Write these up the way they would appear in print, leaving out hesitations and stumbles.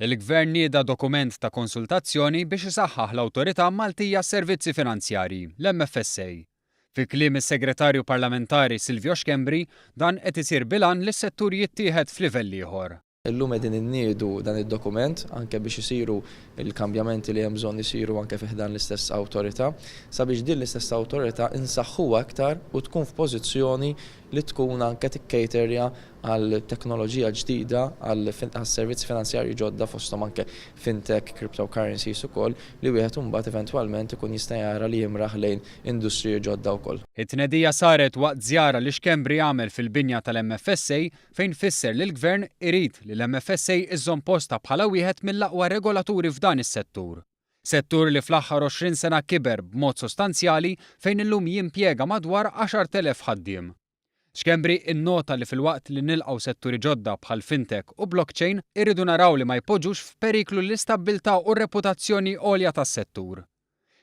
Il-Gvern nieda dokument ta' konsultazzjoni biex isaħħaħ l-Awtorità Maltija Servizzi Finanzjarji, l-MFSA. Fi kliem is-Segretarju Parlamentari Silvio Xkembri, dan qed isir bilan li s-settur jittieħed f'livell ieħor. Illum qegħdin inniedu dan id-dokument anke biex isiru il-kambjamenti li hemm bżonn isiru anke fih dan l-istess awtorità, sabiex din l-istess awtorità insaħħuha aktar u tkun f'pożizzjoni li tkun anke tikkejterja għal teknoloġija ġdida għal servizzi finanzjarji ġodda fosthom anke fintech, cryptocurrencies ukoll li wieħed imbagħad eventwalment ikun jista' jara li jimraħ lejn industriji ġodda wkoll. It-tnedija saret waqt żjara li Xkembri għamel fil-binja tal-MFSA fejn fisser li l-Gvern irid li l-MFSA iżżomm posta bħala wieħed mill-aqwa regolaturi f'dan is-settur. Settur li fl-aħħar 20 sena kiber b'mod sostanzjali fejn illum jimpjega madwar 10,000 ħaddiem. Xkembri innota li fil-waqt li nilqgħu setturi ġodda bħal fintech u blockchain irridu naraw li ma jpoġġux f'periklu l-istabbiltà u r-reputazzjoni għolja tas-settur.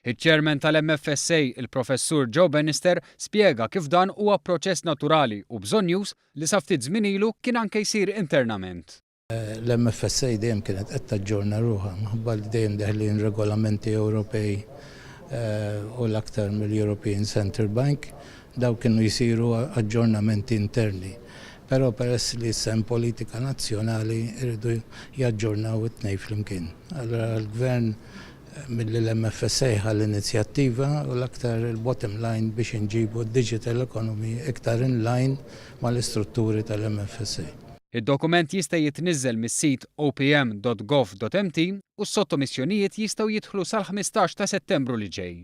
Iċ-Chairman tal-MFSA, il-Professur Joe Bannister, spjega kif dan huwa proċess naturali u bżonjus li sa ftit żmien ilu kien anke jsir internament. L-MFSA dejjem kienet qed taġġorna ruħha minħabba li dejjem deħlin regolamenti Ewropej u l-aktar mill-European Central Bank daw kienu jisiru aġġornamenti interni. Però peress li sem politika nazzjonali irridu jaġġornaw it-tnejn flimkien. Allora l-Gvern mill-MFSA għall-inizjattiva u l-aktar il-bottom line biex inġibu d-digital economy iktar in line mal-istrutturi tal-MFSA. Id-dokument jista' jitniżżel mis-sit opm.gov.mt u s-sottomissjonijiet jistgħu jidħlu sal-15 ta' Settembru li ġej.